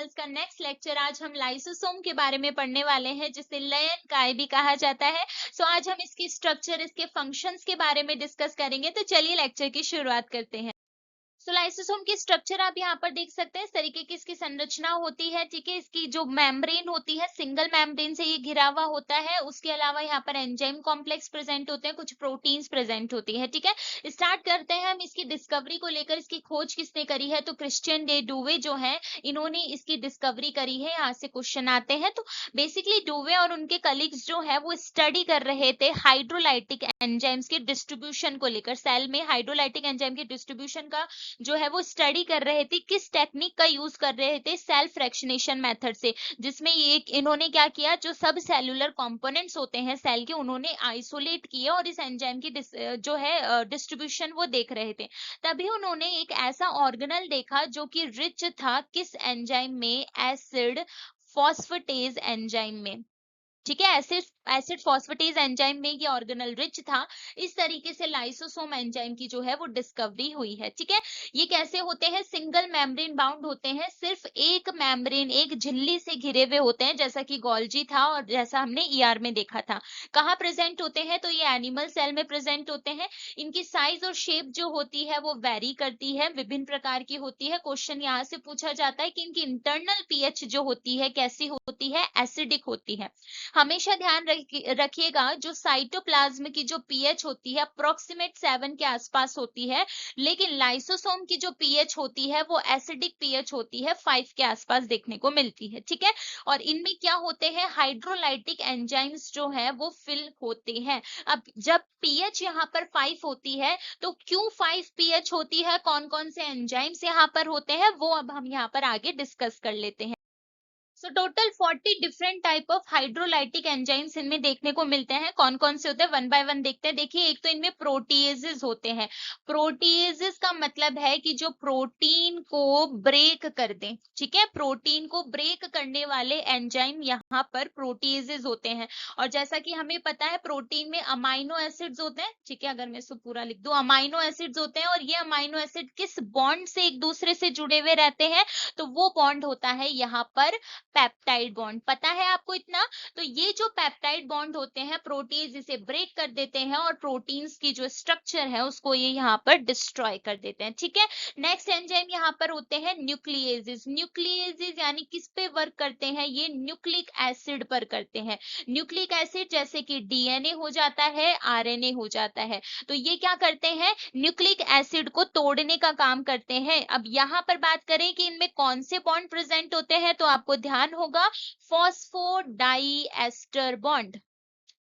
Organelles का next lecture आज हम लाइसोसोम के बारे में पढ़ने वाले हैं, जिसे लयन काय भी कहा जाता है। सो आज हम इसकी स्ट्रक्चर, इसके फंक्शंस के बारे में डिस्कस करेंगे। तो चलिए लेक्चर की शुरुआत करते हैं। लाइसोसोम की स्ट्रक्चर आप यहाँ पर देख सकते हैं, इस तरीके की इसकी संरचना होती है। ठीक है, इसकी जो मेम्ब्रेन होती है, सिंगल मेम्ब्रेन से ये घिरा हुआ होता है। उसके अलावा यहाँ पर एंजाइम कॉम्प्लेक्स प्रेजेंट होते हैं, कुछ प्रोटीन्स प्रेजेंट होती है। ठीक है, स्टार्ट करते हैं हम इसकी डिस्कवरी को लेकर। इसकी खोज किसने करी है? तो क्रिश्चियन डे डुवे जो है, इन्होंने इसकी डिस्कवरी करी है। यहाँ से क्वेश्चन आते हैं। तो बेसिकली डुवे और उनके कलीग्स जो है वो स्टडी कर रहे थे हाइड्रोलाइटिक एंजाइम्स के डिस्ट्रीब्यूशन को लेकर। सेल में हाइड्रोलाइटिक एंजाइम के डिस्ट्रीब्यूशन का जो है वो स्टडी कर रहे थे। किस टेक्निक का यूज कर रहे थे? सेल्फ फ्रैक्शनेशन मेथड से, जिसमें ये इन्होंने क्या किया, जो सब सेलुलर कंपोनेंट्स होते हैं सेल के, उन्होंने आइसोलेट किए और इस एंजाइम की जो है डिस्ट्रीब्यूशन वो देख रहे थे। तभी उन्होंने एक ऐसा ऑर्गेनल देखा जो कि रिच था किस एंजाइम में? एसिड फॉस्फेटेज एंजाइम में। ठीक है, एसिड फॉस्फेटेज एंजाइम में ये ऑर्गेनल रिच था। इस तरीके से लाइसोसोम एंजाइम की जो है वो डिस्कवरी हुई है। ठीक है, ये कैसे होते हैं? सिंगल मेम्ब्रेन बाउंड होते हैं, सिर्फ एक मेम्ब्रेन, एक झिल्ली से घिरे हुए होते हैं, जैसा कि गोल्जी था और जैसा हमने ईआर में देखा था। कहाँ प्रेजेंट होते हैं? तो ये एनिमल सेल में प्रेजेंट होते हैं। इनकी साइज और शेप जो होती है वो वेरी करती है, विभिन्न प्रकार की होती है। क्वेश्चन यहाँ से पूछा जाता है कि इनकी इंटरनल पीएच जो होती है कैसी होती है? एसिडिक होती है। हमेशा ध्यान रखिएगा, जो साइटोप्लाज्म की जो पीएच होती है अप्रोक्सीमेट 7 के आसपास होती है, लेकिन लाइसोसोम की जो पीएच होती है वो एसिडिक पीएच होती है, 5 के आसपास देखने को मिलती है। ठीक है, और इनमें क्या होते हैं? हाइड्रोलाइटिक एंजाइम्स जो है वो फिल होते हैं। अब जब पीएच यहाँ पर 5 होती है, तो क्यों 5 पीएच होती है, कौन कौन से एंजाइम्स यहाँ पर होते हैं, वो अब हम यहाँ पर आगे डिस्कस कर लेते हैं। Total 40 different type of hydrolytic enzymes इनमें देखने को मिलते हैं। कौन कौन से होते हैं? वन बाय वन देखते हैं। देखिए, एक तो इनमें प्रोटीएजेस होते हैं। प्रोटीएजेस का मतलब है कि जो प्रोटीन को ब्रेक कर दें। ठीक है, प्रोटीन को ब्रेक करने वाले एंजाइम यहाँ पर प्रोटीएजेस होते हैं। और जैसा कि हमें पता है, प्रोटीन में अमाइनो एसिड्स होते हैं। ठीक है, अगर मैं इसको पूरा लिख दूं, अमाइनो एसिड्स होते हैं, और ये अमाइनो एसिड किस बॉन्ड से एक दूसरे से जुड़े हुए रहते हैं? तो वो बॉन्ड होता है यहाँ पर पेप्टाइड बॉन्ड। पता है आपको इतना? तो ये जो पेप्टाइड बॉन्ड होते हैं, प्रोटीज इसे ब्रेक कर देते हैं और प्रोटीन्स की जो स्ट्रक्चर है उसको ये यहाँ पर डिस्ट्रॉय कर देते हैं। ठीक है, नेक्स्ट एंजाइम यहाँ पर होते हैं न्यूक्लियेजेस। न्यूक्लियेजेस यानी किस पे वर्क करते हैं? ये न्यूक्लिक एसिड पर करते हैं। न्यूक्लिक एसिड जैसे कि डीएनए हो जाता है, आरएनए हो जाता है, तो ये क्या करते हैं? न्यूक्लिक एसिड को तोड़ने का काम करते हैं। अब यहाँ पर बात करें कि इनमें कौन से बॉन्ड प्रेजेंट होते हैं, तो आपको ध्यान होगा फॉस्फोडाइएस्टर बॉन्ड।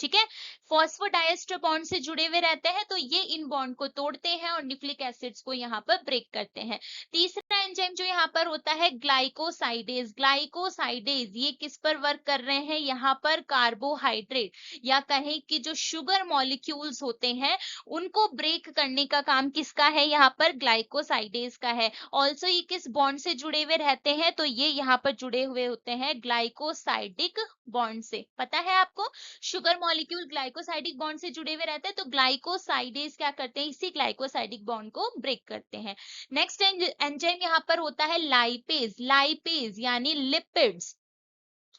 ठीक है, फॉस्फोडाइएस्टर बॉन्ड से जुड़े हुए रहते हैं, तो ये इन बॉन्ड को तोड़ते हैं और न्यूक्लिक एसिड्स को यहाँ पर ब्रेक करते हैं। तीसरा एंजाइम जो यहाँ पर होता है ग्लाइकोसाइडेज। ग्लाइकोसाइडेज ये किस पर वर्क कर रहे हैं? यहाँ पर कार्बोहाइड्रेट या कहें कि जो शुगर मॉलिक्यूल्स होते हैं उनको ब्रेक करने का काम किसका है? यहाँ पर ग्लाइकोसाइडेज का है। ऑल्सो ये किस बॉन्ड से जुड़े हुए रहते हैं? तो ये यहाँ पर जुड़े हुए होते हैं ग्लाइकोसाइडिक बॉन्ड से। पता है आपको, शुगर मॉलिक्यूल ग्लाइकोसाइडिक बॉन्ड से जुड़े हुए रहते हैं, तो ग्लाइकोसाइडेज क्या करते हैं? इसी ग्लाइकोसाइडिक बॉन्ड को ब्रेक करते हैं। नेक्स्ट एंजाइम यहाँ पर होता है लाइपेज। लाइपेज यानी लिपिड्स,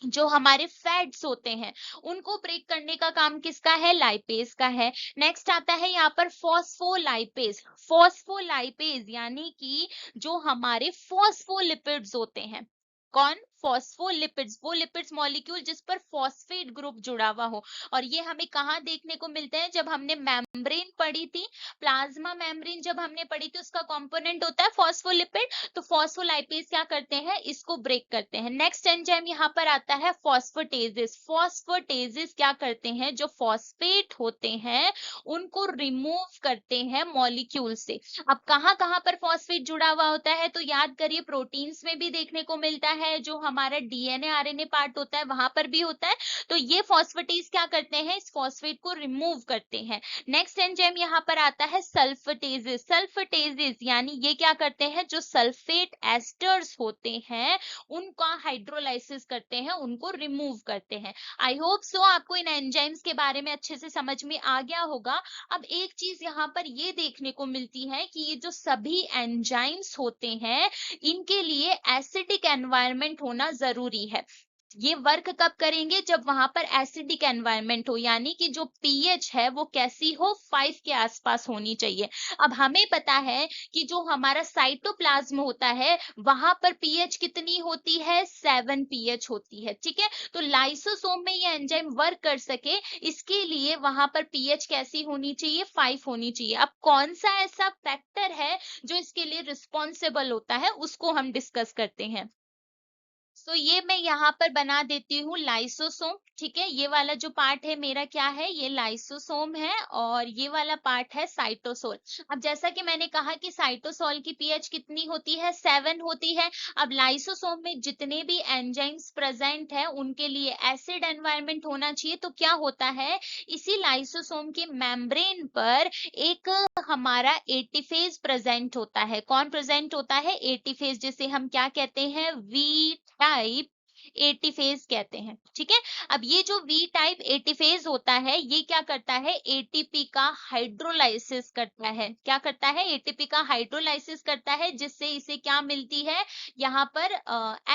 जो हमारे फैट्स होते हैं उनको ब्रेक करने का काम किसका है? लाइपेज का है। नेक्स्ट आता है यहाँ पर फॉस्फोलाइपेज। फॉस्फोलाइपेज यानी कि जो हमारे फॉस्फोलिपिड्स होते हैं। कौन? फॉस्फोलिपिड्स, वो लिपिड्स मॉलिक्यूल जिस पर फॉस्फेट ग्रुप जुड़ा हुआ हो। और ये हमें कहाँ देखने को मिलते हैं? जब हमने मेम्ब्रेन पढ़ी थी, प्लाज्मा मेम्ब्रेन जब हमने पढ़ी थी, उसका कंपोनेंट होता है फॉस्फोलिपिड। तो फॉस्फोलाइपेज क्या करते हैं? इसको ब्रेक करते हैं। नेक्स्ट एंजाइम यहाँ पर आता है फॉस्फेटेजेस। फॉस्फेटेजेस क्या करते हैं? जो फॉस्फेट होते हैं उनको रिमूव करते हैं मॉलिक्यूल से। अब कहाँ कहाँ पर फॉस्फेट जुड़ा हुआ होता है? तो याद करिए, प्रोटीन्स में भी देखने को मिलता है, जो हमारा डीएनए आरएनए पार्ट होता है वहां पर भी होता है। तो ये फॉस्फेटेज क्या करते हैं, इस फॉस्फेट को रिमूव करते हैं। नेक्स्ट एंजाइम यहाँ पर आता है सल्फेटेजेस। सल्फेटेजेस यानी ये क्या करते हैं, जो सल्फेट एस्टर्स होते हैं उनका हाइड्रोलाइसिस करते हैं, उनको रिमूव करते हैं। आई होप सो आपको इन एंजाइम्स के बारे में अच्छे से समझ में आ गया होगा। अब एक चीज यहाँ पर ये देखने को मिलती है कि ये जो सभी एंजाइम्स होते हैं इनके लिए एसिडिक एनवायरनमेंट होना जरूरी है। ये वर्क कब करेंगे, जब वहां पर एसिडिक एनवायरनमेंट हो, यानी कि जो पीएच है वो कैसी हो, 5 के आसपास होनी चाहिए। अब हमें पता है कि जो हमारा साइटोप्लाज्म होता है वहां पर पीएच कितनी होती है, 7 पीएच होती है। ठीक है, तो लाइसोसोम में ये एंजाइम वर्क कर सके इसके लिए वहां पर पीएच कैसी होनी चाहिए, 5 होनी चाहिए। अब कौन सा ऐसा फैक्टर है जो इसके लिए रिस्पॉन्सिबल होता है उसको हम डिस्कस करते हैं। सो ये मैं यहाँ पर बना देती हूँ लाइसोसोम। ठीक है, ये वाला जो पार्ट है मेरा क्या है, ये लाइसोसोम है और ये वाला पार्ट है साइटोसोल। अब जैसा कि मैंने कहा कि साइटोसोल की पीएच कितनी होती है, 7 होती है। अब लाइसोसोम में जितने भी एंजाइम्स प्रेजेंट है उनके लिए एसिड एनवायरनमेंट होना चाहिए। तो क्या होता है, इसी लाइसोसोम के मेम्ब्रेन पर एक हमारा एटीफेज प्रेजेंट होता है। कौन प्रेजेंट होता है, एटीफेज, जिसे हम क्या कहते हैं, वी टाइप एटीफेज कहते हैं। ठीक है, अब ये जो वी टाइप एटीफेज होता है ये क्या करता है, एटीपी का हाइड्रोलाइसिस करता है। क्या करता है, एटीपी का हाइड्रोलाइसिस करता है, जिससे इसे क्या मिलती है, यहाँ पर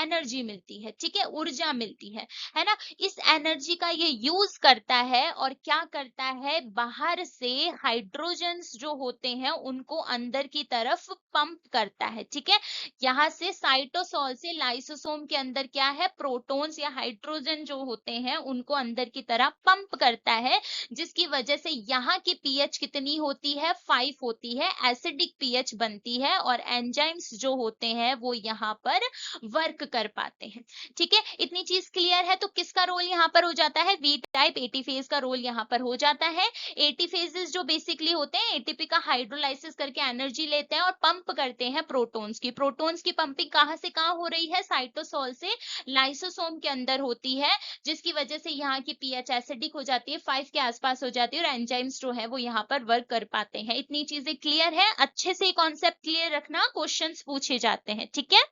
एनर्जी मिलती है। ठीक है, ऊर्जा मिलती है ना। इस एनर्जी का ये यूज करता है और क्या करता है, बाहर से हाइड्रोजन्स जो होते हैं उनको अंदर की तरफ पंप करता है। ठीक है, यहाँ से साइटोसोल से लाइसोसोम के अंदर क्या है, प्रोटॉन्स या हाइड्रोजन जो होते हैं उनको अंदर की तरह पंप करता है, जिसकी वजह से यहाँ की पीएच कितनी होती है, 5 होती है, एसिडिक पीएच बनती है और एंजाइम्स जो होते हैं वो यहाँ पर वर्क कर पाते हैं। ठीक है, इतनी चीज क्लियर है। तो किसका रोल यहाँ पर हो जाता है, वी टाइप एटीफेज का रोल यहाँ पर हो जाता है। एटीफेजेस जो बेसिकली होते हैं एटीपी का हाइड्रोलाइसिस करके एनर्जी लेते हैं और पंप करते हैं प्रोटॉन्स की। प्रोटॉन्स की पंपिंग कहाँ से कहाँ हो रही है, साइटोसोल से लाइसोसोम के अंदर होती है, जिसकी वजह से यहाँ की पीएच एसिडिक हो जाती है, 5 के आसपास हो जाती है और एंजाइम्स जो है वो यहाँ पर वर्क कर पाते हैं। इतनी चीजें क्लियर है, अच्छे से कॉन्सेप्ट क्लियर रखना, क्वेश्चंस पूछे जाते हैं। ठीक है,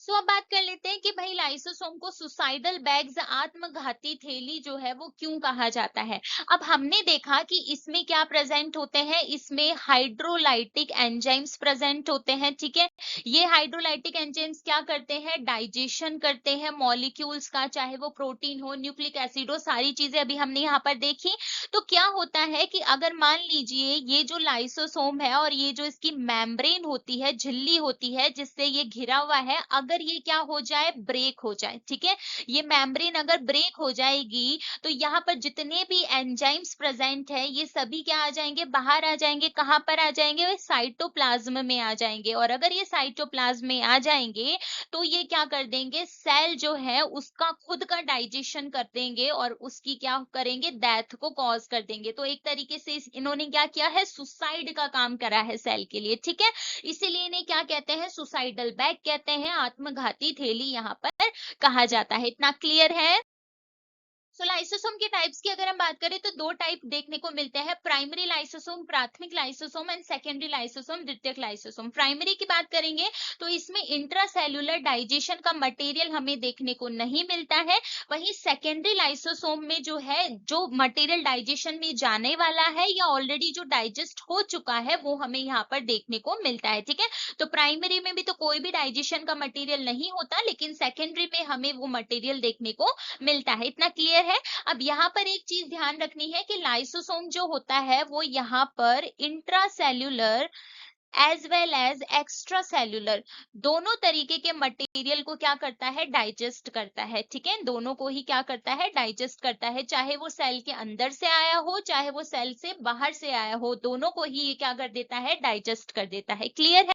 सो अब बात कर लेते हैं कि भाई लाइसोसोम को सुसाइडल बैग्स, आत्मघाती थैली जो है वो क्यों कहा जाता है। अब हमने देखा कि इसमें क्या प्रेजेंट होते हैं, इसमें हाइड्रोलाइटिक एंजाइम्स प्रेजेंट होते हैं। ठीक है, ये हाइड्रोलाइटिक एंजाइम्स क्या करते हैं, डाइजेशन करते हैं मॉलिक्यूल्स का, चाहे वो प्रोटीन हो, न्यूक्लिक एसिड हो, सारी चीजें अभी हमने यहाँ पर देखी। तो क्या होता है कि अगर मान लीजिए ये जो लाइसोसोम है और ये जो इसकी मेम्ब्रेन होती है, झिल्ली होती है जिससे ये घिरा हुआ है, अगर ये क्या हो जाए, ब्रेक हो जाए। ठीक है, ये मेम्ब्रेन अगर ब्रेक हो जाएगी तो यहाँ पर जितने भी एंजाइम्स प्रेजेंट है ये सभी क्या आ जाएंगे, बाहर आ जाएंगे। कहाँ पर आ जाएंगे, वे साइटोप्लाज्म में आ जाएंगे। और अगर ये साइटोप्लाज्म में आ जाएंगे तो ये क्या कर देंगे, सेल जो है उसका खुद का डाइजेशन कर देंगे और उसकी क्या करेंगे, डेथ को कॉज कर देंगे। तो एक तरीके से इन्होंने क्या किया है, सुसाइड का काम करा है सेल के लिए। ठीक है, इसीलिए इन्हें क्या कहते हैं, सुसाइडल बैग कहते हैं, आत्मघाती थैली यहाँ पर कहा जाता है। इतना क्लियर है। सो लाइसोसोम के टाइप्स की अगर हम बात करें तो दो टाइप देखने को मिलते हैं, प्राइमरी लाइसोसोम, प्राथमिक लाइसोसोम एंड सेकेंडरी लाइसोसोम, द्वितीयक लाइसोसोम। प्राइमरी की बात करेंगे तो इसमें इंट्रासेल्युलर डाइजेशन का मटेरियल हमें देखने को नहीं मिलता है। वहीं सेकेंडरी लाइसोसोम में जो है, जो मटेरियल डाइजेशन में जाने वाला है या ऑलरेडी जो डाइजेस्ट हो चुका है वो हमें यहाँ पर देखने को मिलता है। ठीक है, तो प्राइमरी में भी तो कोई भी डाइजेशन का मटेरियल नहीं होता, लेकिन सेकेंडरी में हमें वो मटेरियल देखने को मिलता है। इतना क्लियर है। अब यहाँ पर एक चीज ध्यान रखनी है कि लाइसोसोम जो होता है वो यहाँ पर intracellular as well as extracellular, दोनों तरीके के मटेरियल को क्या करता है, डाइजेस्ट करता है। ठीक है, दोनों को ही क्या करता है, डाइजेस्ट करता है, चाहे वो सेल के अंदर से आया हो चाहे वो सेल से बाहर से आया हो, दोनों को ही ये क्या कर देता है, डाइजेस्ट कर देता है। क्लियर है।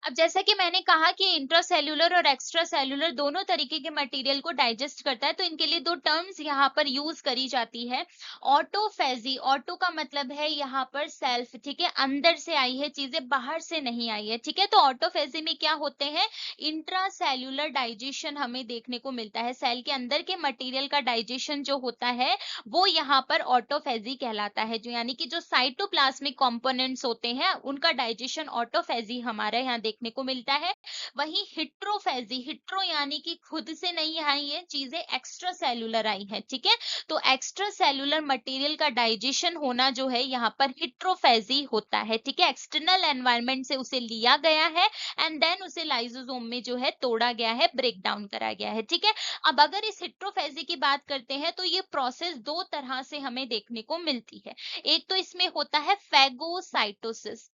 अब जैसा कि मैंने कहा कि इंट्रासेल्युलर और एक्स्ट्रा सेल्युलर दोनों तरीके के मटेरियल को डाइजेस्ट करता है, तो इनके लिए दो टर्म्स यहाँ पर यूज करी जाती है। ऑटोफेजी, ऑटो का मतलब है यहाँ पर सेल्फ, ठीक है, अंदर से आई है, चीजें बाहर से नहीं आई है, ठीक है। तो ऑटोफेजी में क्या होते हैं, इंट्रासेल्युलर डाइजेशन हमें देखने को मिलता है, सेल के अंदर के मटेरियल का डाइजेशन जो होता है वो यहाँ पर ऑटोफेजी कहलाता है, जो यानी कि जो साइटोप्लाज्मिक कंपोनेंट्स होते हैं उनका डाइजेशन ऑटोफेजी हमारे यहाँ देखने को मिलता है। वहीं हिट्रोफेजी, हिट्रो यानी कि खुद से नहीं आई है चीजें, एक्स्ट्रा सेल्यूलर आई है, ठीक है। तो एक्स्ट्रा सेल्यूलर मटेरियल का डाइजेशन होना जो है यहाँ पर हिट्रोफेजी होता है, ठीक है। एक्सटर्नल एनवायरनमेंट से उसे लिया गया है एंड देन उसे लाइसोसोम में जो है तोड़ा गया है, ब्रेक डाउन करा गया है, ठीक है। अब अगर इस हिट्रोफेजी की बात करते हैं तो ये प्रोसेस दो तरह से हमें देखने को मिलती है। एक तो इसमें होता है फेगोसाइटोसिस,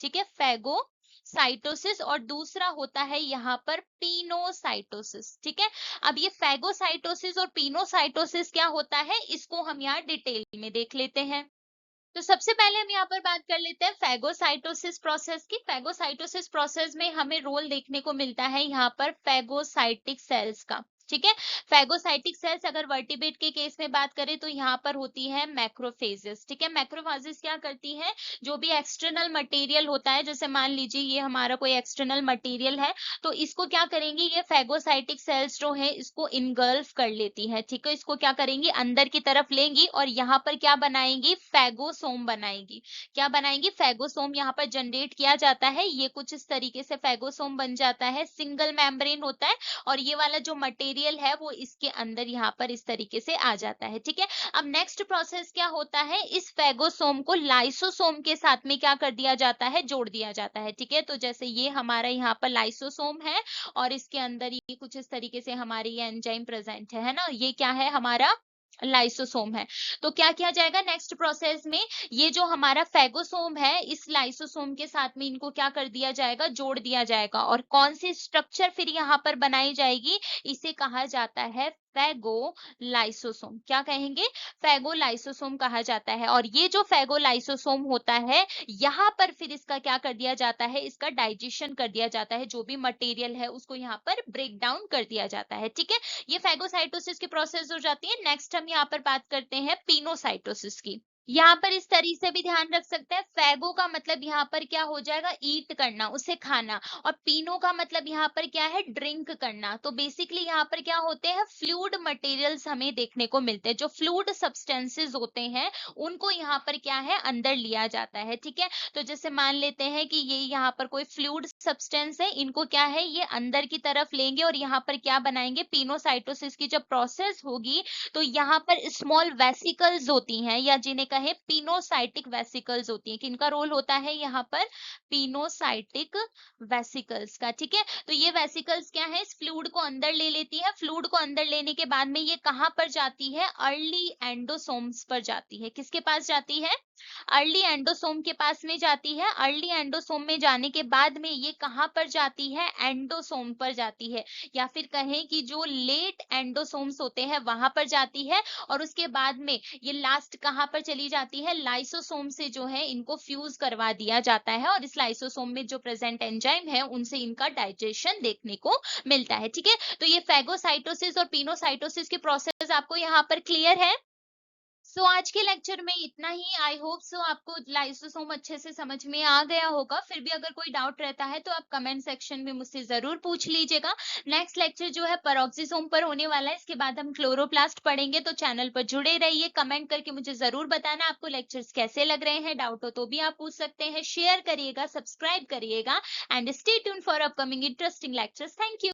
ठीक है, फेगोसाइटोसिस, और दूसरा होता है यहाँ पर पिनोसाइटोसिस, ठीक है। अब ये फेगोसाइटोसिस और पिनोसाइटोसिस क्या होता है, इसको हम यहाँ डिटेल में देख लेते हैं। तो सबसे पहले हम यहाँ पर बात कर लेते हैं फेगोसाइटोसिस प्रोसेस की। फेगोसाइटोसिस प्रोसेस में हमें रोल देखने को मिलता है यहाँ पर फेगोसाइटिक सेल्स का, ठीक है। फेगोसाइटिक सेल्स अगर वर्टिब्रेट के केस में बात करें तो यहाँ पर होती है मैक्रोफेजेस, ठीक है। मैक्रोफेजेस क्या करती है, जो भी एक्सटर्नल मटेरियल होता है, जैसे मान लीजिए ये हमारा कोई एक्सटर्नल मटेरियल है, तो इसको क्या करेंगी, ये फेगोसाइटिक सेल्स जो है इसको इनगल्फ कर लेती है, ठीक है। इसको क्या करेंगी, अंदर की तरफ लेंगी और यहाँ पर क्या बनाएंगी, फेगोसोम बनाएंगी। क्या बनाएंगी, फेगोसोम यहाँ पर जनरेट किया जाता है, ये कुछ इस तरीके से फेगोसोम बन जाता है, सिंगल मेम्ब्रेन होता है, और ये वाला जो मटेरियल है वो इसके अंदर यहाँ पर इस तरीके से आ जाता है, ठीक है। अब नेक्स्ट प्रोसेस क्या होता है, इस फेगोसोम को लाइसोसोम के साथ में क्या कर दिया जाता है, जोड़ दिया जाता है, ठीक है। तो जैसे ये हमारा यहाँ पर लाइसोसोम है और इसके अंदर ये कुछ इस तरीके से हमारी ये एंजाइम प्रेजेंट है ना, ये क्या है, हमारा लाइसोसोम है। तो क्या किया जाएगा नेक्स्ट प्रोसेस में, ये जो हमारा फेगोसोम है इस लाइसोसोम के साथ में इनको क्या कर दिया जाएगा, जोड़ दिया जाएगा, और कौन सी स्ट्रक्चर फिर यहाँ पर बनाई जाएगी, इसे कहा जाता है फेगोलाइसोसोम। क्या कहेंगे, फेगोलाइसोसोम कहा जाता है। और ये जो फेगोलाइसोसोम होता है यहाँ पर फिर इसका क्या कर दिया जाता है, इसका डाइजेशन कर दिया जाता है, जो भी मटेरियल है उसको यहाँ पर ब्रेक डाउन कर दिया जाता है, ठीक है। ये फेगोसाइटोसिस की प्रोसेस हो जाती है। नेक्स्ट हम यहाँ पर बात करते हैं पिनोसाइटोसिस की। यहाँ पर इस तरीके से भी ध्यान रख सकते हैं, फेगो का मतलब यहाँ पर क्या हो जाएगा, ईट करना, उसे खाना, और पीनो का मतलब यहाँ पर क्या है, ड्रिंक करना। तो बेसिकली यहाँ पर क्या होते हैं, फ्लूइड मटेरियल्स हमें देखने को मिलते हैं, जो फ्लूइड सब्सटेंसेस होते हैं उनको यहाँ पर क्या है, अंदर लिया जाता है, ठीक है। तो जैसे मान लेते हैं कि ये यहाँ पर कोई फ्लूइड सब्सटेंस है, इनको क्या है, ये अंदर की तरफ लेंगे और यहाँ पर क्या बनाएंगे, पिनोसाइटोसिस की जब प्रोसेस होगी तो यहाँ पर स्मॉल वेसिकल्स होती हैं, या जिन्हें कहे पिनोसाइटिक वेसिकल्स होती हैं। किनका रोल होता है यहाँ पर, पिनोसाइटिक वेसिकल्स का, ठीक है। तो ये वेसिकल्स क्या है, इस फ्लूइड को अंदर ले लेती है। फ्लूइड को अंदर लेने के बाद में ये कहाँ पर जाती है, अर्ली एंडोसोम्स पर जाती है। किसके पास जाती है, अर्ली एंडोसोम के पास में जाती है। अर्ली एंडोसोम में जाने के बाद में ये कहाँ पर जाती है, एंडोसोम पर जाती है, या फिर कहें कि जो लेट एंडोसोम्स होते हैं वहां पर जाती है, और उसके बाद में ये लास्ट कहाँ पर चली जाती है, लाइसोसोम से जो है इनको फ्यूज करवा दिया जाता है, और इस लाइसोसोम में जो प्रेजेंट एंजाइम है उनसे इनका डाइजेशन देखने को मिलता है, ठीक है। तो ये फेगोसाइटोसिस और पिनोसाइटोसिस की प्रोसेस आपको यहाँ पर क्लियर है। सो आज के लेक्चर में इतना ही। आई होप सो आपको लाइसोसोम अच्छे से समझ में आ गया होगा। फिर भी अगर कोई डाउट रहता है तो आप कमेंट सेक्शन में मुझसे जरूर पूछ लीजिएगा। नेक्स्ट लेक्चर जो है पेरोक्सीसोम पर होने वाला है, इसके बाद हम क्लोरोप्लास्ट पढ़ेंगे। तो चैनल पर जुड़े रहिए, कमेंट करके मुझे जरूर बताना आपको लेक्चर्स कैसे लग रहे हैं। डाउट हो तो भी आप पूछ सकते हैं। शेयर करिएगा, सब्सक्राइब करिएगा and stay tune for upcoming interesting lectures. Thank you.